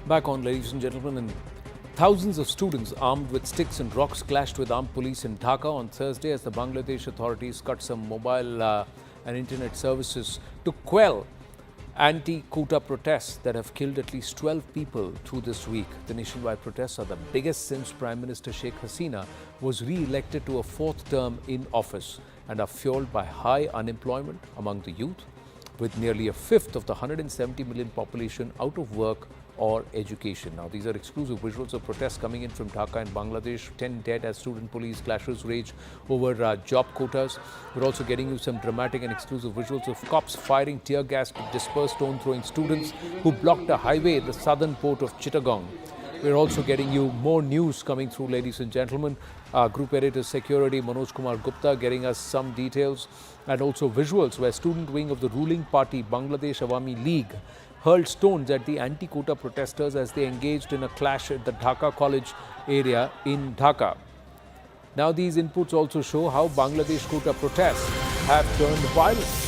Back on, ladies and gentlemen, and thousands of students armed with sticks and rocks clashed with armed police in Dhaka on Thursday as the Bangladesh authorities cut some mobile and internet services to quell anti-quota protests that have killed at least 12 people through this week. The nationwide protests are the biggest since Prime Minister Sheikh Hasina was re-elected to a fourth term in office and are fueled by high unemployment among the youth, with nearly a fifth of the 170 million population out of work or education. Now, these are exclusive visuals of protests coming in from Dhaka in Bangladesh. 10 dead as student-police clashes rage over job quotas. We're also getting you some dramatic and exclusive visuals of cops firing tear gas to disperse stone-throwing students who blocked a highway at the southern port of Chittagong. We're also getting you more news coming through, ladies and gentlemen. Group Editor Security Manoj Kumar Gupta getting us some details, and also visuals where student wing of the ruling party Bangladesh Awami League hurled stones at the anti-quota protesters as they engaged in a clash at the Dhaka College area in Dhaka. Now, these inputs also show how Bangladesh quota protests have turned violent.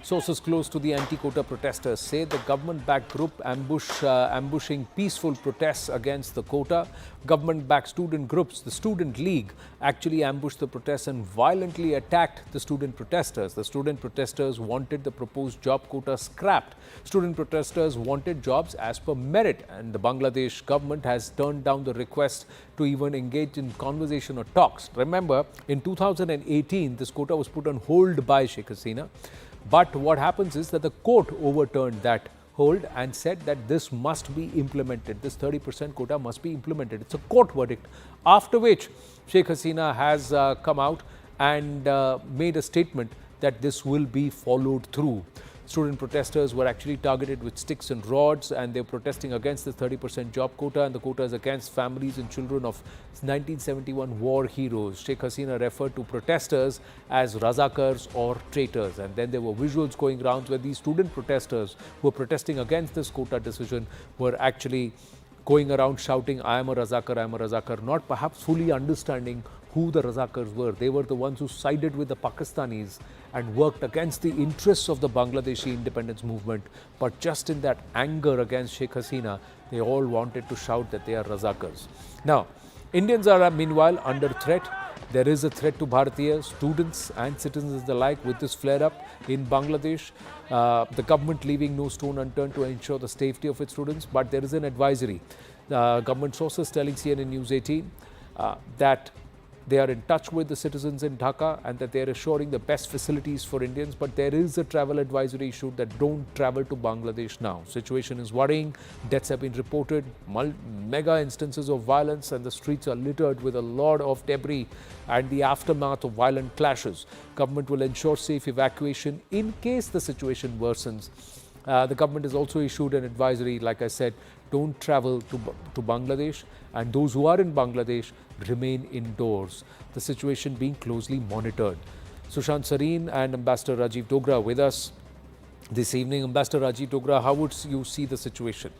Sources close to the anti-quota protesters say the government-backed group ambushing peaceful protests against the quota. Government-backed student groups, the Student League, actually ambushed the protests and violently attacked the student protesters. The student protesters wanted the proposed job quota scrapped. Student protesters wanted jobs as per merit, and the Bangladesh government has turned down the request to even engage in conversation or talks. Remember, in 2018, this quota was put on hold by Sheikh Hasina. But what happens is that the court overturned that hold and said that this must be implemented. This 30% quota must be implemented. It's a court verdict. After which, Sheikh Hasina has come out and made a statement that this will be followed through. Student protesters were actually targeted with sticks and rods, and they're protesting against the 30% job quota, and the quota is against families and children of 1971 war heroes. Sheikh Hasina referred to protesters as Razakars or traitors. And then there were visuals going around where these student protesters who were protesting against this quota decision were actually going around shouting, "I am a Razakar, I am a Razakar," not perhaps fully understanding who the Razakars were. They were the ones who sided with the Pakistanis and worked against the interests of the Bangladeshi independence movement. But just in that anger against Sheikh Hasina, they all wanted to shout that they are Razakars. Now, Indians are meanwhile under threat. There is a threat to Bharatiya students and citizens alike with this flare-up in Bangladesh. The government leaving no stone unturned to ensure the safety of its students, but there is an advisory. Government sources telling CNN News 18 that they are in touch with the citizens in Dhaka and that they are assuring the best facilities for Indians. But there is a travel advisory issued that don't travel to Bangladesh now. Situation is worrying. Deaths have been reported, mega instances of violence, and the streets are littered with a lot of debris and the aftermath of violent clashes. Government will ensure safe evacuation in case the situation worsens. The government has also issued an advisory, like I said, don't travel to Bangladesh, and those who are in Bangladesh remain indoors. The situation being closely monitored. Sushant Sareen and Ambassador Rajiv Dogra with us this evening. Ambassador Rajiv Dogra, how would you see the situation?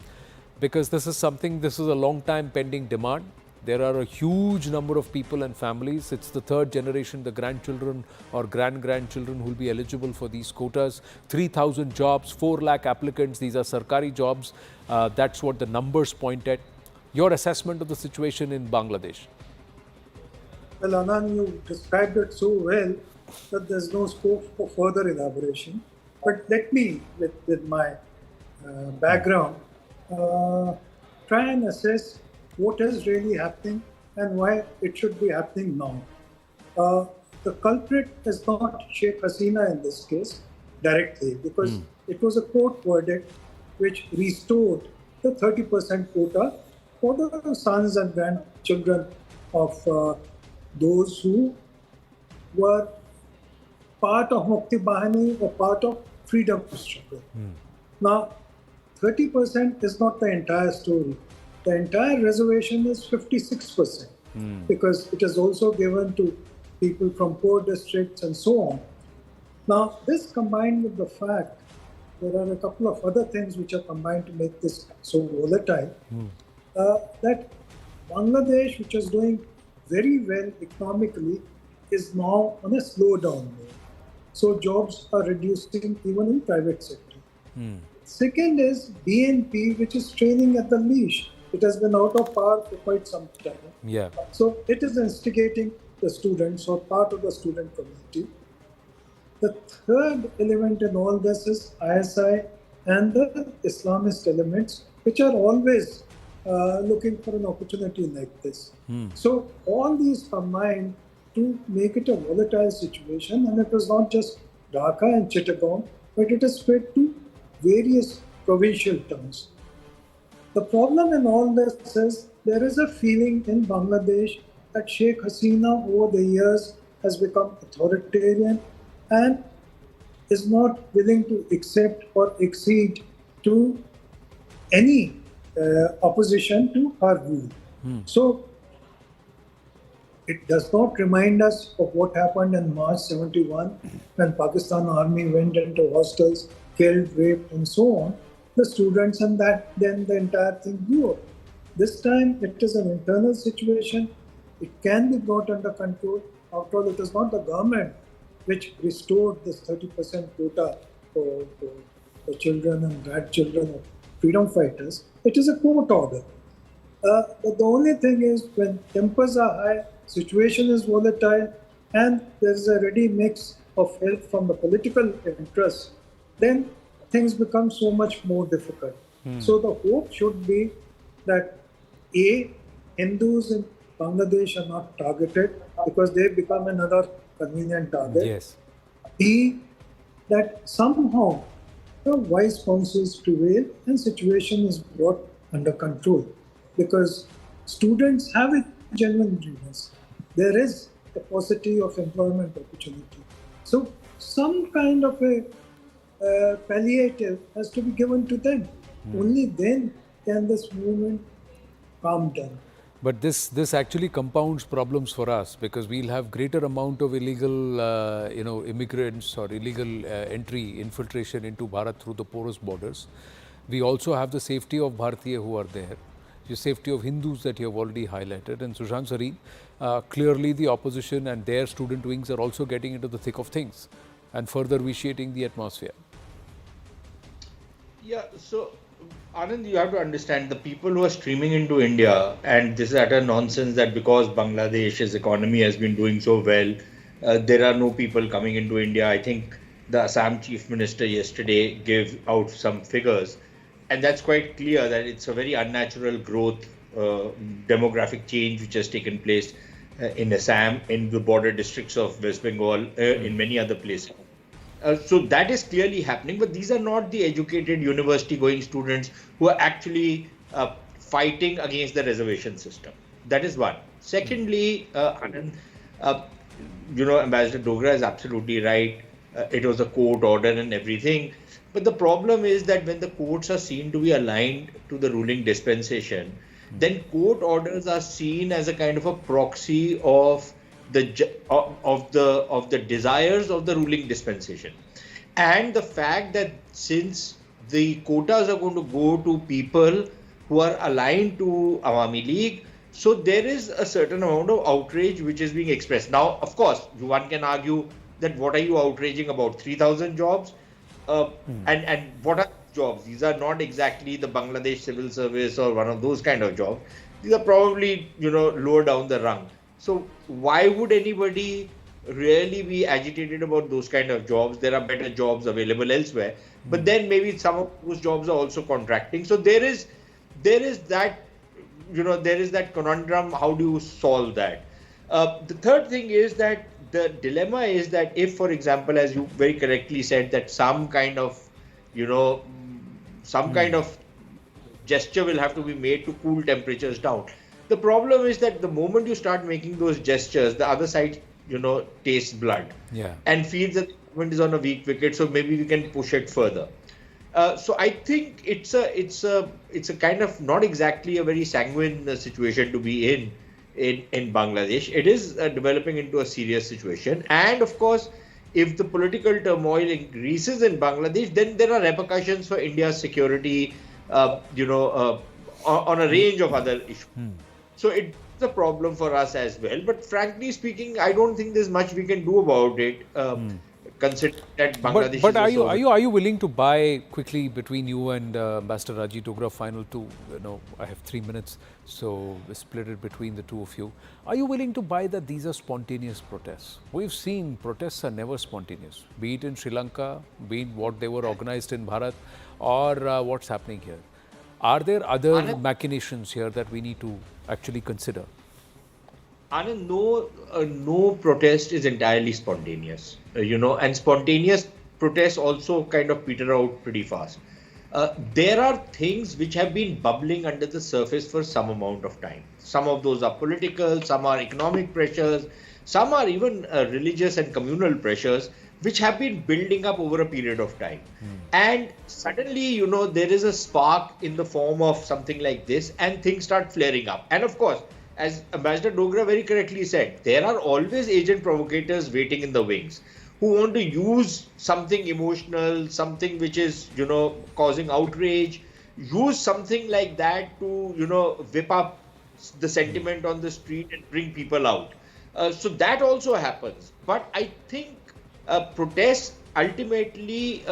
Because this is a long time pending demand. There are a huge number of people and families. It's the third generation, the grandchildren or grandchildren who will be eligible for these quotas. 3,000 jobs, 4 lakh applicants. These are Sarkari jobs. That's what the numbers point at. Your assessment of the situation in Bangladesh? Well, Anand, you described it so well that there's no scope for further elaboration. But let me, with my background, try and assess what is really happening and why it should be happening now. The culprit is not Sheikh Hasina in this case directly, because it was a court verdict which restored the 30% quota for the sons and grandchildren of those who were part of Mukti Bahani or part of freedom struggle. Now, 30% is not the entire story. The entire reservation is 56% because it is also given to people from poor districts and so on. Now, this combined with the fact there are a couple of other things which are combined to make this so volatile, that Bangladesh, which is doing very well economically, is now on a slowdown mode. So jobs are reducing even in private sector. Second is BNP, which is training at the leash. It has been out of power for quite some time. Yeah. So it is instigating the students or part of the student community. The third element in all this is ISI and the Islamist elements, which are always looking for an opportunity like this. So all these combined to make it a volatile situation, and it was not just Dhaka and Chittagong, but it is spread to various provincial towns. The problem in all this is there is a feeling in Bangladesh that Sheikh Hasina over the years has become authoritarian and is not willing to accept or accede to any opposition to her rule. So it does not remind us of what happened in March 71 when Pakistan Army went into hostels, killed, raped, and so on the students, and that then the entire thing blew up. This time it is an internal situation. It can be brought under control. After all, it is not the government which restored this 30% quota for children and grandchildren of freedom fighters. It is a court order. But the only thing is when tempers are high, situation is volatile, and there is a ready mix of help from the political interests, then things become so much more difficult. So the hope should be that A, Hindus in Bangladesh are not targeted because they become another convenient target. Yes. B, that somehow the wise counsels prevail and situation is brought under control because students have a genuine grievance. There is a paucity of employment opportunity. So some kind of a palliative has to be given to them. Only then can this movement calm down. But this actually compounds problems for us because we'll have greater amount of illegal, immigrants or illegal entry, infiltration into Bharat through the porous borders. We also have the safety of Bharatiya who are there, the safety of Hindus that you have already highlighted. And Sushant Sareen, clearly the opposition and their student wings are also getting into the thick of things and further vitiating the atmosphere. Yeah, so Anand, you have to understand the people who are streaming into India, and this is utter nonsense that because Bangladesh's economy has been doing so well, there are no people coming into India. I think the Assam Chief Minister yesterday gave out some figures, and that's quite clear that it's a very unnatural growth, demographic change which has taken place in Assam, in the border districts of West Bengal, in many other places. So that is clearly happening, but these are not the educated university-going students who are actually fighting against the reservation system. That is one. Secondly, Anand, Ambassador Dogra is absolutely right. It was a court order and everything. But the problem is that when the courts are seen to be aligned to the ruling dispensation, then court orders are seen as a kind of a proxy of the desires of the ruling dispensation, and the fact that since the quotas are going to go to people who are aligned to Awami League, so there is a certain amount of outrage which is being expressed. Now, of course, one can argue that what are you outraging about? 3,000 jobs, and what are jobs? These are not exactly the Bangladesh civil service or one of those kind of jobs. These are probably lower down the rung. So why would anybody really be agitated about those kind of jobs? There are better jobs available elsewhere. But then maybe some of those jobs are also contracting. So there is that conundrum. How do you solve that? The third thing is that the dilemma is that if, for example, as you very correctly said, that some kind of gesture will have to be made to cool temperatures down. The problem is that the moment you start making those gestures, the other side, tastes blood and feels that the government is on a weak wicket. So maybe we can push it further. So I think it's a kind of not exactly a very sanguine situation to be in Bangladesh. It is developing into a serious situation, and of course, if the political turmoil increases in Bangladesh, then there are repercussions for India's security, on a range of other issues. So it's a problem for us as well. But frankly speaking, I don't think there's much we can do about it. consider that But Bangladesh but is a are you sovereign. are you willing to buy quickly between you and Ambassador Rajiv Dogra final two? I have 3 minutes, so we split it between the two of you. Are you willing to buy that these are spontaneous protests? We've seen protests are never spontaneous, be it in Sri Lanka, be it what they were organized in Bharat, or what's happening here. Are there other Anand, machinations here that we need to actually consider? Anand, no protest is entirely spontaneous, and spontaneous protests also kind of peter out pretty fast. There are things which have been bubbling under the surface for some amount of time. Some of those are political, some are economic pressures, some are even religious and communal pressures, which have been building up over a period of time. And suddenly, there is a spark in the form of something like this, and things start flaring up. And of course, as Ambassador Dogra very correctly said, there are always agent provocators waiting in the wings who want to use something emotional, something which is, causing outrage, use something like that to, whip up the sentiment on the street and bring people out. So that also happens. But I think protests ultimately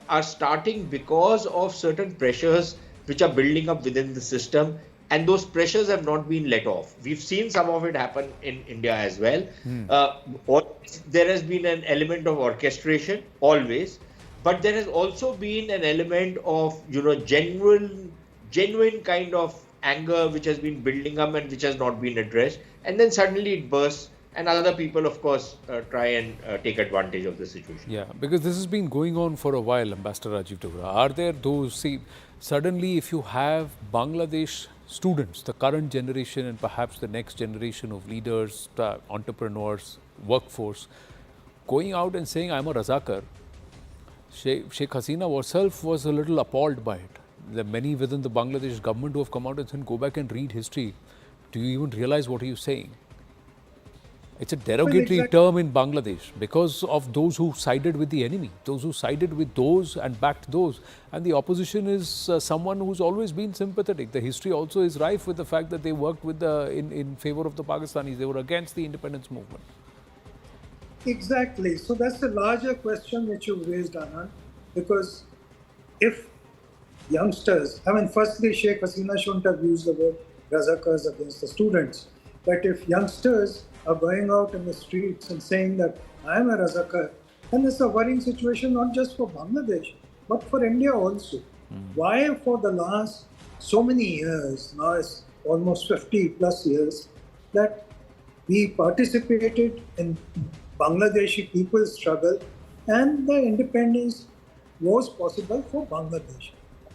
are starting because of certain pressures which are building up within the system, and those pressures have not been let off. We've seen some of it happen in India as well. There has been an element of orchestration always, but there has also been an element of genuine kind of anger which has been building up and which has not been addressed, and then suddenly it bursts. And other people, of course, try and take advantage of the situation. Yeah, because this has been going on for a while, Ambassador Rajiv Dogra. Are there those, suddenly if you have Bangladesh students, the current generation and perhaps the next generation of leaders, entrepreneurs, workforce, going out and saying, I'm a Razakar, Sheikh Hasina herself was a little appalled by it. There are many within the Bangladesh government who have come out and said, go back and read history. Do you even realize what are you saying? It's a derogatory term in Bangladesh because of those who sided with the enemy, those who sided with those and backed those. And the opposition is someone who's always been sympathetic. The history also is rife with the fact that they worked with in favor of the Pakistanis. They were against the independence movement. Exactly. So that's the larger question which you raised, Anand, because if youngsters, firstly, Sheikh Hasina shouldn't have used the word Razakars against the students, but if youngsters are going out in the streets and saying that I am a Razakar, then it's a worrying situation not just for Bangladesh, but for India also. Why for the last so many years, now it's almost 50 plus years, that we participated in Bangladeshi people's struggle and the independence was possible for Bangladesh.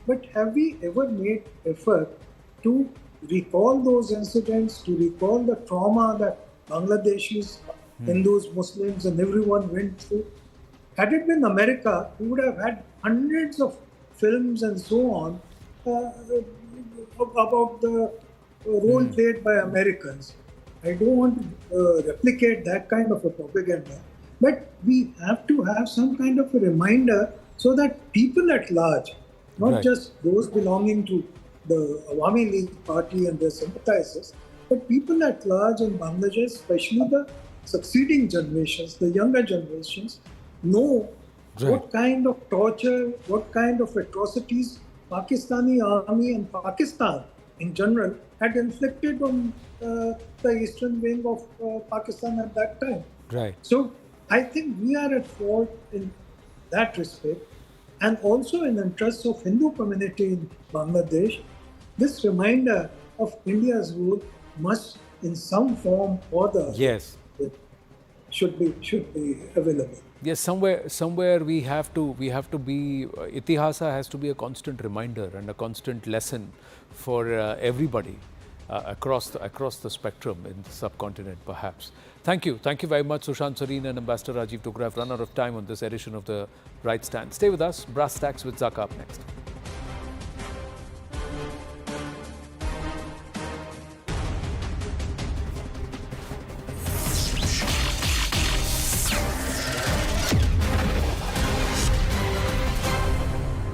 But have we ever made effort to recall those incidents, to recall the trauma that Bangladeshis, Hindus, Muslims, and everyone went through? Had it been America, we would have had hundreds of films and so on about the role played by Americans. I don't want to replicate that kind of a propaganda, but we have to have some kind of a reminder so that people at large, not just those belonging to the Awami League party and their sympathizers, but people at large in Bangladesh, especially the succeeding generations, the younger generations, know what kind of torture, what kind of atrocities Pakistani army and Pakistan in general had inflicted on the eastern wing of Pakistan at that time. Right. So I think we are at fault in that respect, and also in the interests of Hindu community in Bangladesh. This reminder of India's role must, in some form or the other, should be available. Yes, somewhere we have to be. Itihasa has to be a constant reminder and a constant lesson for everybody across the spectrum in the subcontinent, perhaps. Thank you very much, Sushant Sareen and Ambassador Rajiv Dogra. I've run out of time on this edition of the Right Stand. Stay with us. Brass Tacks with Zaka up next.